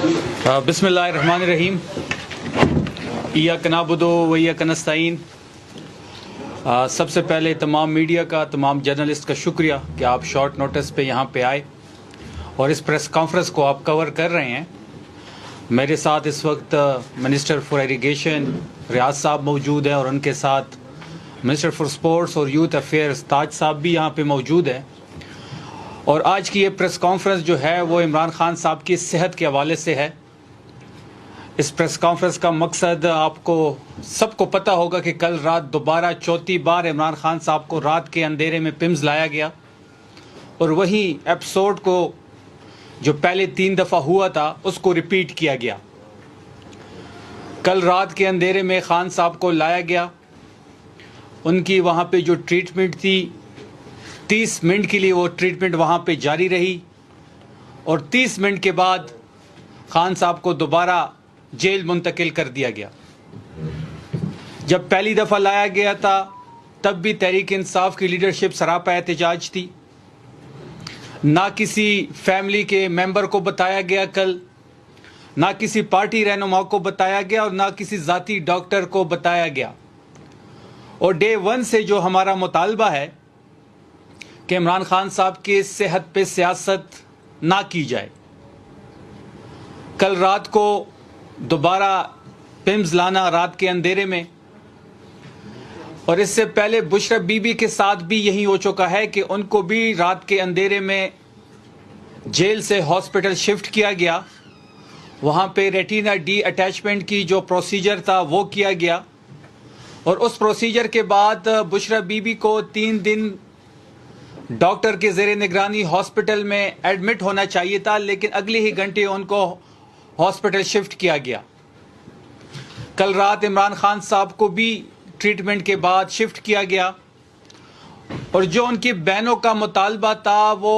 بسم اللہ الرحمن الرحیم ایاک نعبد و ایاک نستعین۔ سب سے پہلے تمام میڈیا کا، تمام جرنلسٹ کا شکریہ کہ آپ شارٹ نوٹس پہ یہاں پہ آئے اور اس پریس کانفرنس کو آپ کور کر رہے ہیں۔ میرے ساتھ اس وقت منسٹر فار ایریگیشن ریاض صاحب موجود ہیں اور ان کے ساتھ منسٹر فار سپورٹس اور یوتھ افیئرز تاج صاحب بھی یہاں پہ موجود ہیں۔ اور آج کی یہ پریس کانفرنس جو ہے وہ عمران خان صاحب کی صحت کے حوالے سے ہے۔ اس پریس کانفرنس کا مقصد آپ کو سب کو پتہ ہوگا کہ کل رات دوبارہ چوتھی بار عمران خان صاحب کو رات کے اندھیرے میں پمز لایا گیا اور وہی ایپیسوڈ کو جو پہلے 3 دفعہ ہوا تھا اس کو ریپیٹ کیا گیا۔ کل رات کے اندھیرے میں خان صاحب کو لایا گیا، ان کی وہاں پہ جو ٹریٹمنٹ تھی 30 منٹ کے لیے وہ ٹریٹمنٹ وہاں پہ جاری رہی اور 30 منٹ کے بعد خان صاحب کو دوبارہ جیل منتقل کر دیا گیا۔ جب پہلی دفعہ لایا گیا تھا تب بھی تحریک انصاف کی لیڈرشپ سراپا احتجاج تھی، نہ کسی فیملی کے ممبر کو بتایا گیا کل، نہ کسی پارٹی رہنما کو بتایا گیا اور نہ کسی ذاتی ڈاکٹر کو بتایا گیا۔ اور ڈے 1 سے جو ہمارا مطالبہ ہے کہ عمران خان صاحب کی صحت پہ سیاست نہ کی جائے۔ کل رات کو دوبارہ پمز لانا رات کے اندھیرے میں، اور اس سے پہلے بشرا بی بی کے ساتھ بھی یہی ہو چکا ہے کہ ان کو بھی رات کے اندھیرے میں جیل سے ہاسپٹل شفٹ کیا گیا، وہاں پہ ریٹینا ڈی اٹیچمنٹ کی جو پروسیجر تھا وہ کیا گیا، اور اس پروسیجر کے بعد بشرا بی بی کو 3 دن ڈاکٹر کے زیر نگرانی ہاسپٹل میں ایڈمٹ ہونا چاہیے تھا، لیکن اگلے ہی گھنٹے ان کو ہاسپٹل شفٹ کیا گیا۔ کل رات عمران خان صاحب کو بھی ٹریٹمنٹ کے بعد شفٹ کیا گیا، اور جو ان کی بہنوں کا مطالبہ تھا وہ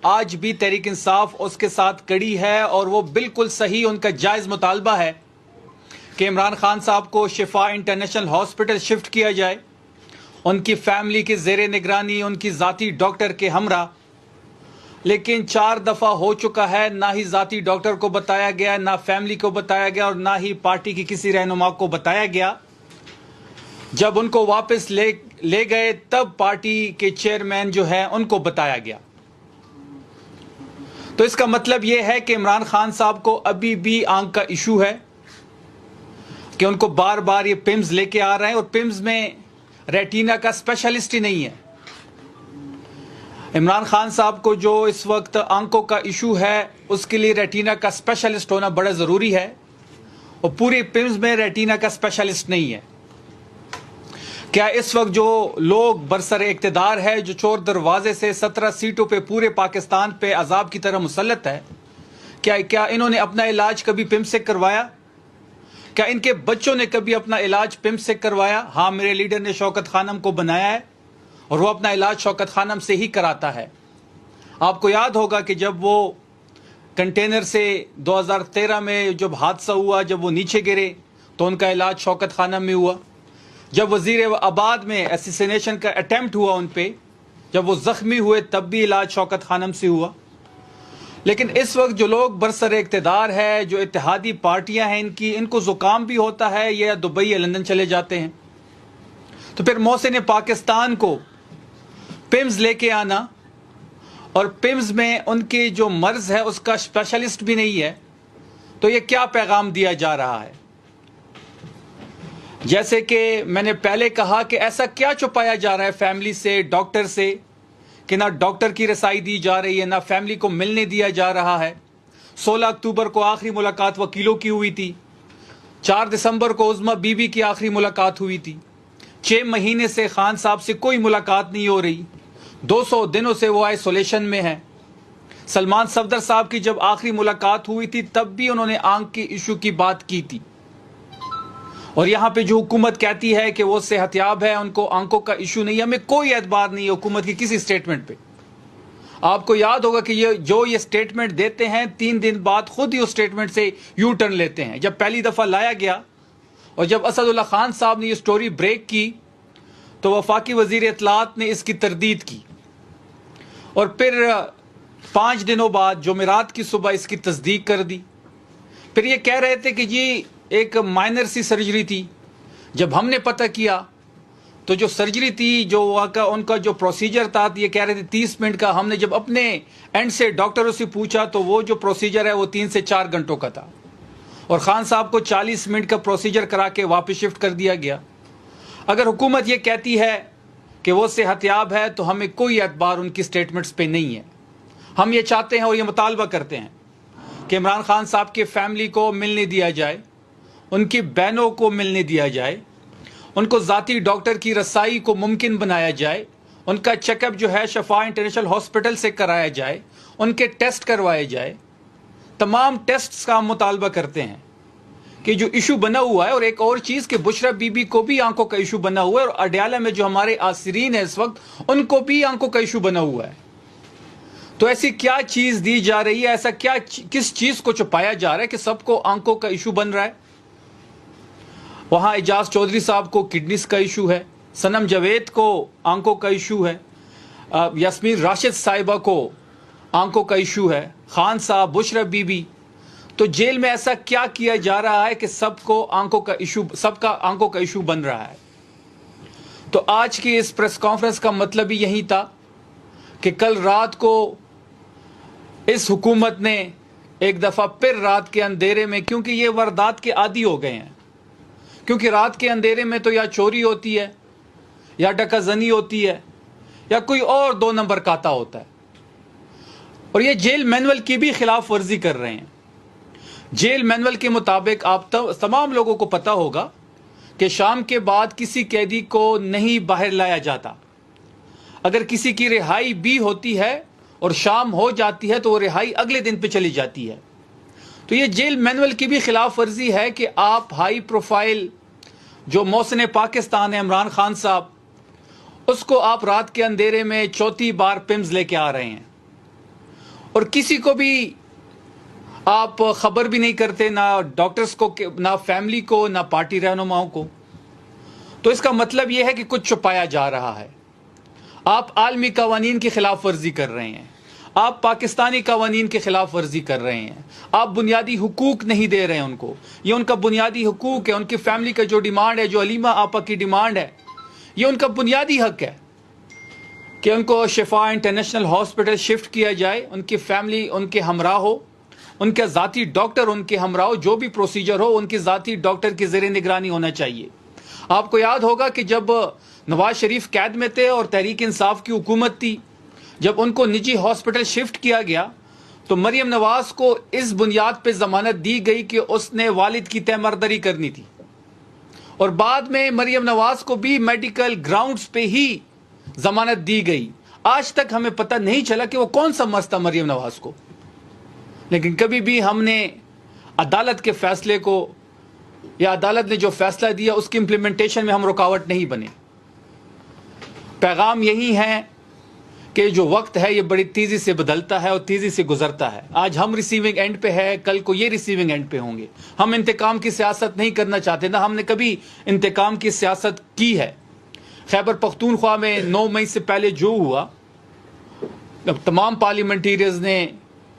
آج بھی تحریک انصاف اس کے ساتھ کڑی ہے، اور وہ بالکل صحیح ان کا جائز مطالبہ ہے کہ عمران خان صاحب کو شفا انٹرنیشنل ہاسپٹل شفٹ کیا جائے، ان کی فیملی کے زیر نگرانی، ان کی ذاتی ڈاکٹر کے ہمراہ۔ لیکن 4 دفعہ ہو چکا ہے، نہ ہی ذاتی ڈاکٹر کو بتایا گیا، نہ فیملی کو بتایا گیا، اور نہ ہی پارٹی کی کسی رہنما کو بتایا گیا۔ جب ان کو واپس لے گئے تب پارٹی کے چیئرمین جو ہے ان کو بتایا گیا۔ تو اس کا مطلب یہ ہے کہ عمران خان صاحب کو ابھی بھی آنکھ کا ایشو ہے کہ ان کو بار بار یہ پمز لے کے آ رہے ہیں، اور پمز میں ریٹینا کا اسپیشلسٹ ہی نہیں ہے۔ عمران خان صاحب کو جو اس وقت آنکھوں کا ایشو ہے اس کے لیے ریٹینا کا اسپیشلسٹ ہونا بڑا ضروری ہے، اور پوری پمز میں ریٹینا کا اسپیشلسٹ نہیں ہے۔ کیا اس وقت جو لوگ برسر اقتدار ہے، جو چور دروازے سے 17 سیٹوں پہ پورے پاکستان پہ عذاب کی طرح مسلط ہے، کیا انہوں نے اپنا علاج کبھی پمز سے کروایا؟ کیا ان کے بچوں نے کبھی اپنا علاج پمز سے کروایا؟ ہاں، میرے لیڈر نے شوکت خانم کو بنایا ہے اور وہ اپنا علاج شوکت خانم سے ہی کراتا ہے۔ آپ کو یاد ہوگا کہ جب وہ کنٹینر سے 2013 میں جب حادثہ ہوا، جب وہ نیچے گرے تو ان کا علاج شوکت خانم میں ہوا۔ جب وزیر آباد میں اسیسینیشن کا اٹیمپٹ ہوا ان پہ، جب وہ زخمی ہوئے تب بھی علاج شوکت خانم سے ہوا۔ لیکن اس وقت جو لوگ برسر اقتدار ہے، جو اتحادی پارٹیاں ہیں، ان کو زکام بھی ہوتا ہے، یا دبئی یا لندن چلے جاتے ہیں۔ تو پھر محسن پاکستان کو پمز لے کے آنا، اور پمز میں ان کی جو مرض ہے اس کا اسپیشلسٹ بھی نہیں ہے، تو یہ کیا پیغام دیا جا رہا ہے؟ جیسے کہ میں نے پہلے کہا کہ ایسا کیا چھپایا جا رہا ہے فیملی سے، ڈاکٹر سے، کہ نہ ڈاکٹر کی رسائی دی جا رہی ہے، نہ فیملی کو ملنے دیا جا رہا ہے۔ 16 اکتوبر کو آخری ملاقات وکیلوں کی ہوئی تھی، 4 دسمبر کو عظمیٰ بی بی کی آخری ملاقات ہوئی تھی، 6 مہینے سے خان صاحب سے کوئی ملاقات نہیں ہو رہی، 200 دنوں سے وہ آئسولیشن میں ہے۔ سلمان صفدر صاحب کی جب آخری ملاقات ہوئی تھی تب بھی انہوں نے آنکھ کے ایشو کی بات کی تھی، اور یہاں پہ جو حکومت کہتی ہے کہ وہ صحت یاب ہے، ان کو آنکھوں کا ایشو نہیں ہے، ہمیں کوئی اعتبار نہیں ہے حکومت کی کسی سٹیٹمنٹ پہ۔ آپ کو یاد ہوگا کہ یہ سٹیٹمنٹ دیتے ہیں 3 دن بعد خود ہی اس سٹیٹمنٹ سے یو ٹرن لیتے ہیں۔ جب پہلی دفعہ لایا گیا اور جب اسد اللہ خان صاحب نے یہ سٹوری بریک کی تو وفاقی وزیر اطلاعات نے اس کی تردید کی، اور پھر 5 دنوں بعد جمعرات کی صبح اس کی تصدیق کر دی۔ پھر یہ کہہ رہے تھے کہ جی ایک مائنر سی سرجری تھی. جب ہم نے پتہ کیا تو جو سرجری تھی جو ان کا جو پروسیجر تھا یہ کہہ رہے تھے 30 منٹ کا. ہم نے جب اپنے اینڈ سے ڈاکٹروں سے پوچھا تو وہ جو پروسیجر ہے وہ 3 سے 4 گھنٹوں کا تھا, اور خان صاحب کو 40 منٹ کا پروسیجر کرا کے واپس شفٹ کر دیا گیا. اگر حکومت یہ کہتی ہے کہ وہ صحت یاب ہے تو ہمیں کوئی اعتبار ان کی سٹیٹمنٹس پہ نہیں ہے. ہم یہ چاہتے ہیں اور یہ مطالبہ کرتے ہیں کہ عمران خان صاحب کے فیملی کو ملنے دیا جائے, ان کی بہنوں کو ملنے دیا جائے, ان کو ذاتی ڈاکٹر کی رسائی کو ممکن بنایا جائے, ان کا چیک اپ جو ہے شفا انٹرنیشنل ہاسپٹل سے کرایا جائے, ان کے ٹیسٹ کروائے جائے. تمام ٹیسٹس کا ہم مطالبہ کرتے ہیں کہ جو ایشو بنا ہوا ہے. اور ایک اور چیز کہ بشرا بی بی کو بھی آنکھوں کا ایشو بنا ہوا ہے, اور اڈیالہ میں جو ہمارے آسرین ہیں اس وقت ان کو بھی آنکھوں کا ایشو بنا ہوا ہے. تو ایسی کیا چیز دی جا رہی ہے, ایسا کیا کس چیز کو چھپایا جا رہا ہے کہ سب کو آنکھوں کا ایشو بن رہا ہے. وہاں اعجاز چودھری صاحب کو کڈنیز کا ایشو ہے, صنم جاوید کو آنکھوں کا ایشو ہے, یاسمین راشد صاحبہ کو آنکھوں کا ایشو ہے, خان صاحب, بشرا بی بی. تو جیل میں ایسا کیا کیا جا رہا ہے کہ سب کو آنکھوں کا ایشو, سب کا آنکھوں کا ایشو بن رہا ہے. تو آج کی اس پریس کانفرنس کا مطلب ہی یہی تھا کہ کل رات کو اس حکومت نے ایک دفعہ پھر رات کے اندھیرے میں, کیونکہ یہ واردات کے عادی ہو گئے ہیں, کیونکہ رات کے اندھیرے میں تو یا چوری ہوتی ہے یا ڈکا زنی ہوتی ہے یا کوئی اور 2 نمبر کاتا ہوتا ہے. اور یہ جیل مینول کی بھی خلاف ورزی کر رہے ہیں. جیل مینول کے مطابق آپ تمام لوگوں کو پتہ ہوگا کہ شام کے بعد کسی قیدی کو نہیں باہر لایا جاتا. اگر کسی کی رہائی بھی ہوتی ہے اور شام ہو جاتی ہے تو وہ رہائی اگلے دن پہ چلی جاتی ہے. تو یہ جیل مینول کی بھی خلاف ورزی ہے کہ آپ ہائی پروفائل جو محسن پاکستان ہے عمران خان صاحب, اس کو آپ رات کے اندھیرے میں چوتھی بار پمز لے کے آ رہے ہیں, اور کسی کو بھی آپ خبر بھی نہیں کرتے, نہ ڈاکٹرز کو, نہ فیملی کو, نہ پارٹی رہنماؤں کو. تو اس کا مطلب یہ ہے کہ کچھ چھپایا جا رہا ہے. آپ عالمی قوانین کی خلاف ورزی کر رہے ہیں, آپ پاکستانی قوانین کی خلاف ورزی کر رہے ہیں, آپ بنیادی حقوق نہیں دے رہے ہیں ان کو. یہ ان کا بنیادی حقوق ہے. ان کی فیملی کا جو ڈیمانڈ ہے, جو علیمہ آپا کی ڈیمانڈ ہے, یہ ان کا بنیادی حق ہے کہ ان کو شفا انٹرنیشنل ہاسپٹل شفٹ کیا جائے, ان کی فیملی ان کے ہمراہ ہو, ان کا ذاتی ڈاکٹر ان کے ہمراہ ہو, جو بھی پروسیجر ہو ان کی ذاتی ڈاکٹر کی زیر نگرانی ہونا چاہیے. آپ کو یاد ہوگا کہ جب نواز شریف قید میں تھے اور تحریک انصاف کی حکومت تھی, جب ان کو نجی ہاسپٹل شفٹ کیا گیا تو مریم نواز کو اس بنیاد پہ ضمانت دی گئی کہ اس نے والد کی تیمارداری کرنی تھی, اور بعد میں مریم نواز کو بھی میڈیکل گراؤنڈز پہ ہی ضمانت دی گئی. آج تک ہمیں پتہ نہیں چلا کہ وہ کون سا مرض تھا مریم نواز کو, لیکن کبھی بھی ہم نے عدالت کے فیصلے کو یا عدالت نے جو فیصلہ دیا اس کی امپلیمنٹیشن میں ہم رکاوٹ نہیں بنے. پیغام یہی ہے کہ جو وقت ہے یہ بڑی تیزی سے بدلتا ہے اور تیزی سے گزرتا ہے. آج ہم ریسیونگ اینڈ پہ ہے, کل کو یہ ریسیونگ اینڈ پہ ہوں گے. ہم انتقام کی سیاست نہیں کرنا چاہتے, نہ ہم نے کبھی انتقام کی سیاست کی ہے. خیبر پختونخوا میں 9 مئی سے پہلے جو ہوا, تمام پارلیمنٹیریز نے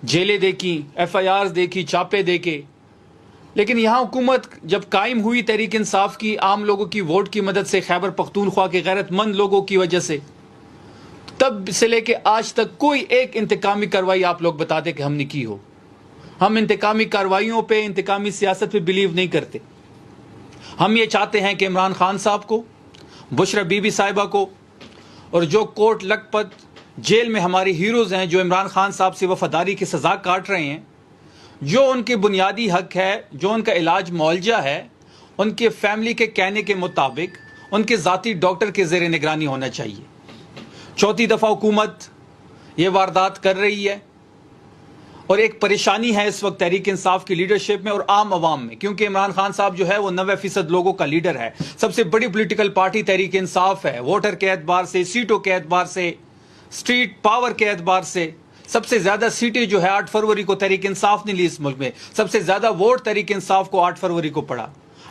جیلیں دیکھی, ایف آئی آرز دیکھی, چاپے دیکھے, لیکن یہاں حکومت جب قائم ہوئی تحریک انصاف کی, عام لوگوں کی ووٹ کی مدد سے, خیبر پختونخوا کے غیرت مند لوگوں کی وجہ سے, تب سے لے کے آج تک کوئی ایک انتقامی کارروائی آپ لوگ بتا دیں کہ ہم نے کی ہو. ہم انتقامی کارروائیوں پہ, انتقامی سیاست پہ بلیو نہیں کرتے. ہم یہ چاہتے ہیں کہ عمران خان صاحب کو, بشرا بی بی صاحبہ کو, اور جو کوٹ لکھپت جیل میں ہماری ہیروز ہیں جو عمران خان صاحب سے وفاداری کی سزا کاٹ رہے ہیں, جو ان کے بنیادی حق ہے, جو ان کا علاج معالجہ ہے, ان کے فیملی کے کہنے کے مطابق ان کے ذاتی ڈاکٹر کے زیر نگرانی ہونا چاہیے. چوتھی دفعہ حکومت یہ واردات کر رہی ہے, اور ایک پریشانی ہے اس وقت تحریک انصاف کی لیڈرشپ میں اور عام عوام میں, کیونکہ عمران خان صاحب جو ہے وہ 90% لوگوں کا لیڈر ہے. سب سے بڑی پولیٹیکل پارٹی تحریک انصاف ہے, ووٹر کے اعتبار سے, سیٹوں کے اعتبار سے, اسٹریٹ پاور کے اعتبار سے. سب سے زیادہ سیٹیں جو ہے 8 فروری کو تحریک انصاف نے لی اس ملک میں, سب سے زیادہ ووٹ تحریک انصاف کو 8 فروری کو پڑا.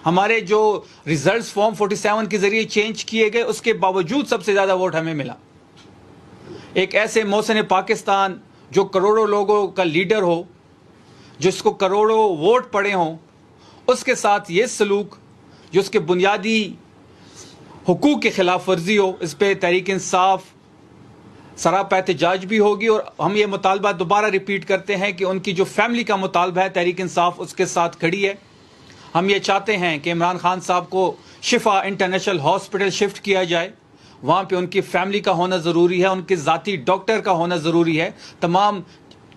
ہمارے جو ریزلٹس فارم 47 کے ذریعے چینج کیے گئے اس کے باوجود سب سے زیادہ ووٹ ہمیں ملا. ایک ایسے محسن پاکستان جو کروڑوں لوگوں کا لیڈر ہو, جس کو کروڑوں ووٹ پڑے ہوں اس کے ساتھ یہ سلوک جو اس کے بنیادی حقوق کی خلاف ورزی ہو، اس پہ تحریک انصاف سراپا احتجاج بھی ہوگی. اور ہم یہ مطالبہ دوبارہ ریپیٹ کرتے ہیں کہ ان کی جو فیملی کا مطالبہ ہے تحریک انصاف اس کے ساتھ کھڑی ہے. ہم یہ چاہتے ہیں کہ عمران خان صاحب کو شفا انٹرنیشنل ہاسپٹل شفٹ کیا جائے. وہاں پہ ان کی فیملی کا ہونا ضروری ہے، ان کے ذاتی ڈاکٹر کا ہونا ضروری ہے، تمام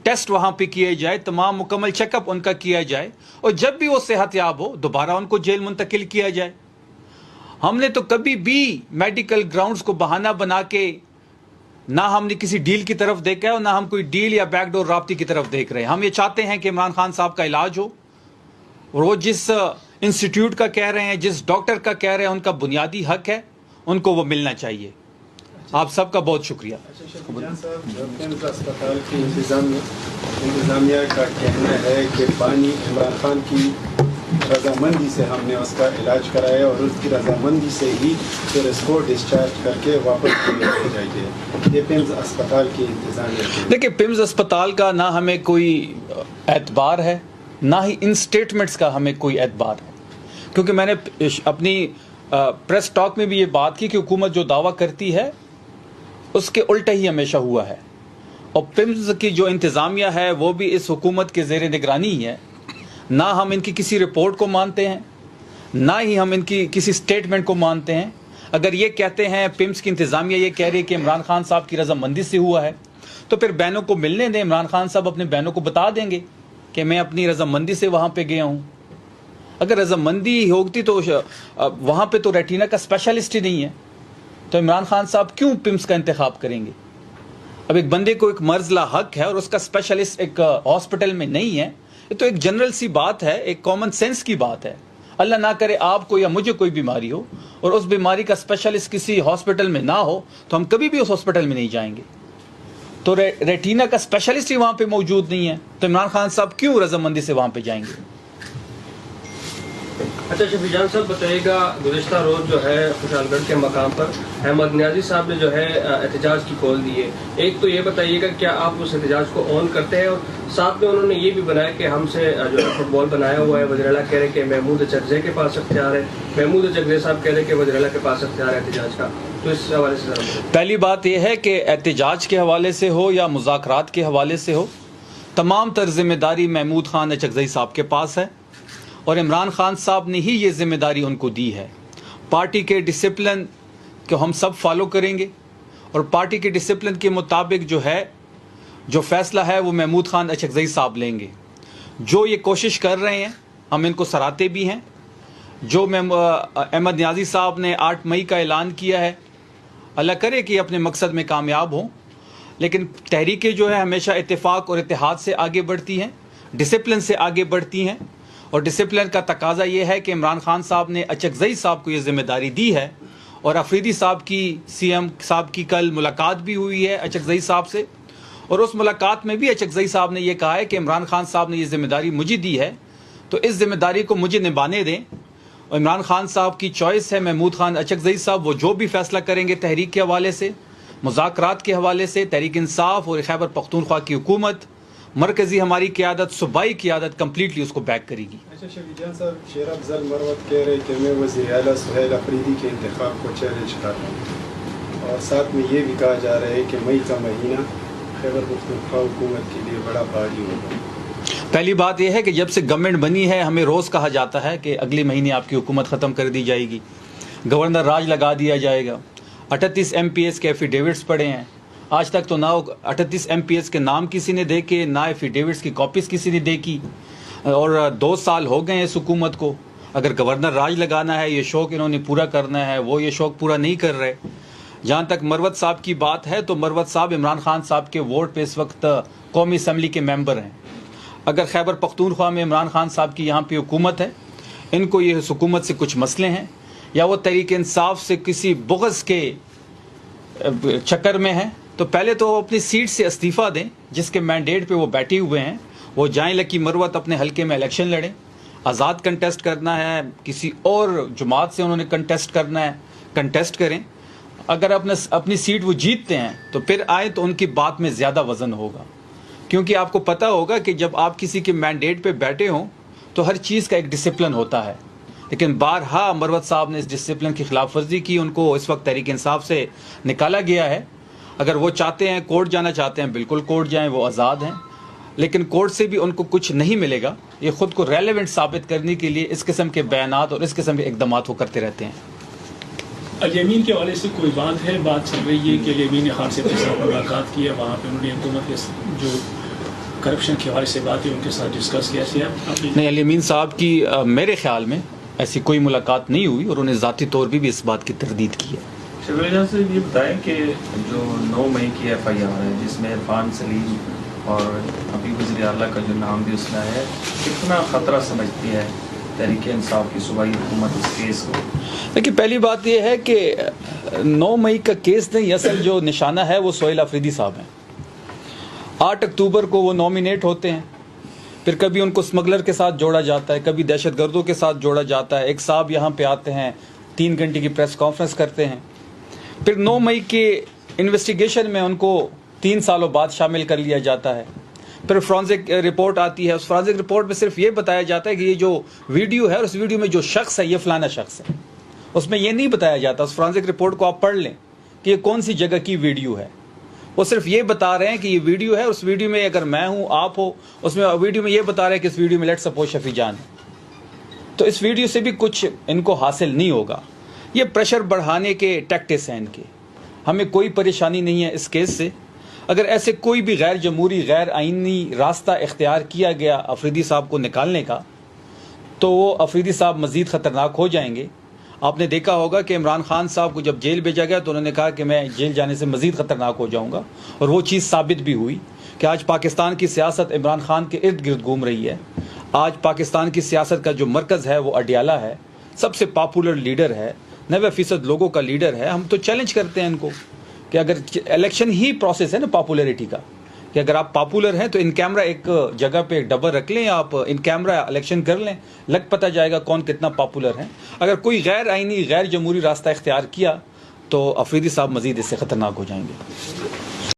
ٹیسٹ وہاں پہ کیے جائے، تمام مکمل چیک اپ ان کا کیا جائے، اور جب بھی وہ صحت یاب ہو دوبارہ ان کو جیل منتقل کیا جائے. ہم نے تو کبھی بھی میڈیکل گراؤنڈز کو بہانہ بنا کے نہ ہم نے کسی ڈیل کی طرف دیکھا ہے اور نہ ہم کوئی ڈیل یا بیک ڈور رابطے کی طرف دیکھ رہے ہیں. ہم یہ چاہتے ہیں کہ عمران خان صاحب کا علاج ہو، اور وہ جس انسٹیٹیوٹ کا کہہ رہے ہیں، جس ڈاکٹر کا کہہ رہے ہیں، ان کا بنیادی حق ہے، ان کو وہ ملنا چاہیے. آپ سب کا بہت شکریہ. اسپتال کی انتظامیہ کا کہنا ہے کہ بانی عمران خان کی رضامندی سے ہم نے اس کا علاج کرایا اور اس کی رضامندی سے ہی پھر اس کو ڈسچارج کر کے واپس لے جائے گئے. یہ پیمز اسپتال کی انتظامیہ. دیکھیں، پیمز اسپتال کا نہ ہمیں کوئی اعتبار ہے، نہ ہی ان سٹیٹمنٹس کا ہمیں کوئی اعتبار ہے، کیونکہ میں نے اپنی پریس ٹاک میں بھی یہ بات کی کہ حکومت جو دعویٰ کرتی ہے اس کے الٹا ہی ہمیشہ ہوا ہے. اور پیمز کی جو انتظامیہ ہے وہ بھی اس حکومت کے زیر نگرانی ہی ہے. نہ ہم ان کی کسی رپورٹ کو مانتے ہیں، نہ ہی ہم ان کی کسی سٹیٹمنٹ کو مانتے ہیں. اگر یہ کہتے ہیں پیمز کی انتظامیہ یہ کہہ رہی ہے کہ عمران خان صاحب کی رضامندی سے ہوا ہے، تو پھر بہنوں کو ملنے دیں. عمران خان صاحب اپنے بہنوں کو بتا دیں گے کہ میں اپنی رضامندی سے وہاں پہ گیا ہوں. اگر رضامندی ہوتی تو وہاں پہ تو ریٹینا کا اسپیشلسٹ ہی نہیں ہے، تو عمران خان صاحب کیوں پیمز کا انتخاب کریں گے؟ اب ایک بندے کو ایک مرض لاحق ہے اور اس کا اسپیشلسٹ ایک ہاسپٹل میں نہیں ہے، یہ تو ایک جنرل سی بات ہے، ایک کامن سینس کی بات ہے. اللہ نہ کرے آپ کو یا مجھے کوئی بیماری ہو اور اس بیماری کا اسپیشلسٹ کسی ہاسپٹل میں نہ ہو تو ہم کبھی بھی اس ہاسپٹل میں نہیں جائیں گے. تو ریٹینا کا اسپیشلسٹ ہی وہاں پہ موجود نہیں ہے، تو عمران خان صاحب کیوں رضامندی سے وہاں پہ جائیں گے؟ اچھا شفیع جان صاحب بتائیے گا، گزشتہ روز جو ہے خوشحال گڑھ کے مقام پر احمد نیازی صاحب نے جو ہے احتجاج کی کال دی ہے. ایک تو یہ بتائیے گا کیا آپ اس احتجاج کو آن کرتے ہیں، اور ساتھ میں انہوں نے یہ بھی بنایا کہ ہم سے جو ہے فٹ بال بنایا ہوا ہے. وزیر اعلیٰ کہہ رہے کہ محمود اچکزئی کے پاس اختیار ہے، محمود اچکزئی صاحب کہہ رہے کہ وزیر اعلیٰ کے پاس اختیار ہے احتجاج کا. تو اس حوالے سے پہلی بات یہ ہے کہ احتجاج کے حوالے سے ہو یا مذاکرات کے حوالے سے ہو، تمام تر ذمہ داری محمود خان اچکزئی صاحب کے پاس ہے، اور عمران خان صاحب نے ہی یہ ذمہ داری ان کو دی ہے. پارٹی کے ڈسپلن کو ہم سب فالو کریں گے، اور پارٹی کے ڈسپلن کے مطابق جو ہے جو فیصلہ ہے وہ محمود خان اچکزئی صاحب لیں گے. جو یہ کوشش کر رہے ہیں ہم ان کو سراہتے بھی ہیں. جو احمد نیازی صاحب نے 8 مئی کا اعلان کیا ہے، اللہ کرے کہ اپنے مقصد میں کامیاب ہوں، لیکن تحریکیں جو ہے ہمیشہ اتفاق اور اتحاد سے آگے بڑھتی ہیں، ڈسپلن سے آگے بڑھتی ہیں. اور ڈسپلن کا تقاضا یہ ہے کہ عمران خان صاحب نے اچکزئی صاحب کو یہ ذمہ داری دی ہے، اور افریدی صاحب کی سی ایم صاحب کی کل ملاقات بھی ہوئی ہے اچکزئی صاحب سے، اور اس ملاقات میں بھی اچکزئی صاحب نے یہ کہا ہے کہ عمران خان صاحب نے یہ ذمہ داری مجھے دی ہے، تو اس ذمہ داری کو مجھے نبھانے دیں. اور عمران خان صاحب کی چوائس ہے، محمود خان اچکزئی صاحب وہ جو بھی فیصلہ کریں گے تحریک کے حوالے سے، مذاکرات کے حوالے سے، تحریک انصاف اور خیبر پختونخوا کی حکومت، مرکزی ہماری قیادت، صوبائی قیادت کمپلیٹلی اس کو بیک کرے گی. اچھا شفیع جان صاحب، شیر افضل مروت کہہ رہے کہ میں وزیر اعلیٰ سہیل افریدی کے انتخاب کو چیلنج کر رہا ہوں، اور ساتھ میں یہ بھی کہا جا رہا ہے کہ مئی کا مہینہ خیبر پختونخوا حکومت کے لیے بڑا بھاری ہوگا. پہلی بات یہ ہے کہ جب سے گورنمنٹ بنی ہے ہمیں روز کہا جاتا ہے کہ اگلے مہینے آپ کی حکومت ختم کر دی جائے گی، گورنر راج لگا دیا جائے گا. 38 MPs کے ایفیڈیوٹس پڑے ہیں، آج تک تو نہ 38 MPs کے نام کسی نے دیکھے، نہ ایفیڈیوٹس کی کاپیز کسی نے دیکھی، اور 2 سال ہو گئے ہیں اس حکومت کو. اگر گورنر راج لگانا ہے، یہ شوق انہوں نے پورا کرنا ہے، وہ یہ شوق پورا نہیں کر رہے. جہاں تک مروت صاحب کی بات ہے تو مروت صاحب عمران خان صاحب کے ووٹ پہ اس وقت قومی اسمبلی کے ممبر ہیں. اگر خیبر پختونخوا میں عمران خان صاحب کی یہاں پہ حکومت ہے، ان کو یہ حکومت سے کچھ مسئلے ہیں، یا وہ تحریک انصاف سے کسی بغض کے چکر میں ہیں، تو پہلے تو وہ اپنی سیٹ سے استعفیٰ دیں جس کے مینڈیٹ پہ وہ بیٹھے ہوئے ہیں. وہ جائیں لکی مروت اپنے حلقے میں الیکشن لڑیں، آزاد کنٹیسٹ کرنا ہے، کسی اور جماعت سے انہوں نے کنٹیسٹ کرنا ہے، کنٹیسٹ کریں. اگر اپنی سیٹ وہ جیتتے ہیں تو پھر آئیں تو ان کی بات میں زیادہ وزن ہوگا. کیونکہ آپ کو پتہ ہوگا کہ جب آپ کسی کے مینڈیٹ پہ بیٹھے ہوں تو ہر چیز کا ایک ڈسپلن ہوتا ہے، لیکن بارہا مروت صاحب نے اس ڈسپلن کی خلاف ورزی کی، ان کو اس وقت تحریک انصاف سے نکالا گیا ہے۔ اگر وہ چاہتے ہیں کورٹ جانا چاہتے ہیں بالکل کورٹ جائیں، وہ آزاد ہیں، لیکن کورٹ سے بھی ان کو کچھ نہیں ملے گا۔ یہ خود کو ریلیونٹ ثابت کرنے کے لیے اس قسم کے بیانات اور اس قسم کے اقدامات وہ کرتے رہتے ہیں۔ الیمین کے حوالے سے کوئی بات چل رہی ہے کہ الیمین نے خان سے اپنے ساتھ ملاقات کی ہے، وہاں پہ انہوں نے حکومت کے جو کرپشن کے حوالے سے بات ہے ان کے ساتھ ڈسکس کیا ہے۔ نہیں، الیمین صاحب کی میرے خیال میں ایسی کوئی ملاقات نہیں ہوئی، اور انہیں ذاتی طور پہ بھی اس بات کی تردید کی ہے۔ شبیر جان سے یہ بتائیں کہ جو 9 مئی کی ایف آئی آر ہے جس میں عرفان سلیم اور ابھی وزیر اعلیٰ کا جو نام بھی اس میں ہے، کتنا خطرہ سمجھتی ہے تحریک انصاف کی صوبائی حکومت اس کیس کو؟ دیکھیے، پہلی بات یہ ہے کہ 9 مئی کا کیس نہیں، اصل جو نشانہ ہے وہ سہیل آفریدی صاحب ہیں۔ 8 اکتوبر کو وہ نامینیٹ ہوتے ہیں، پھر کبھی ان کو اسمگلر کے ساتھ جوڑا جاتا ہے، کبھی دہشت گردوں کے ساتھ جوڑا جاتا ہے۔ ایک صاحب یہاں پہ آتے ہیں، 3 گھنٹے کی پریس کانفرنس کرتے ہیں، پھر 9 مئی کے انویسٹیگیشن میں ان کو 3 سالوں بعد شامل کر لیا جاتا ہے۔ پھر فرانزک رپورٹ آتی ہے، اس فرانزک رپورٹ میں صرف یہ بتایا جاتا ہے کہ یہ جو ویڈیو ہے، اس ویڈیو میں جو شخص ہے یہ فلانا شخص ہے۔ اس میں یہ نہیں بتایا جاتا، اس فرانزک رپورٹ کو آپ پڑھ لیں کہ یہ کون سی جگہ کی ویڈیو ہے۔ وہ صرف یہ بتا رہے ہیں کہ یہ ویڈیو ہے، اس ویڈیو میں اگر میں ہوں، آپ ہو، اس میں ویڈیو میں یہ بتا رہے ہیں کہ اس ویڈیو میں لیٹ سپوز شفیع جان ہے۔ تو اس ویڈیو سے بھی کچھ ان کو حاصل نہیں ہوگا۔ یہ پریشر بڑھانے کے ٹیکٹس ہیں ان کے۔ ہمیں کوئی پریشانی نہیں ہے اس کیس سے۔ اگر ایسے کوئی بھی غیر جمہوری، غیر آئینی راستہ اختیار کیا گیا آفریدی صاحب کو نکالنے کا، تو وہ آفریدی صاحب مزید خطرناک ہو جائیں گے۔ آپ نے دیکھا ہوگا کہ عمران خان صاحب کو جب جیل بھیجا گیا تو انہوں نے کہا کہ میں جیل جانے سے مزید خطرناک ہو جاؤں گا، اور وہ چیز ثابت بھی ہوئی کہ آج پاکستان کی سیاست عمران خان کے ارد گرد گھوم رہی ہے۔ آج پاکستان کی سیاست کا جو مرکز ہے وہ اڈیالہ ہے، سب سے پاپولر لیڈر ہے، 90% لوگوں کا لیڈر ہے۔ ہم تو چیلنج کرتے ہیں ان کو کہ اگر الیکشن ہی پروسیس ہے نا پاپولیرٹی کا، کہ اگر آپ پاپولر ہیں تو ان کیمرہ ایک جگہ پہ ایک ڈبل رکھ لیں، آپ ان کیمرہ الیکشن کر لیں، لگ پتہ جائے گا کون کتنا پاپولر ہے۔ اگر کوئی غیر آئینی، غیر جمہوری راستہ اختیار کیا تو آفریدی صاحب مزید اس سے خطرناک ہو جائیں گے۔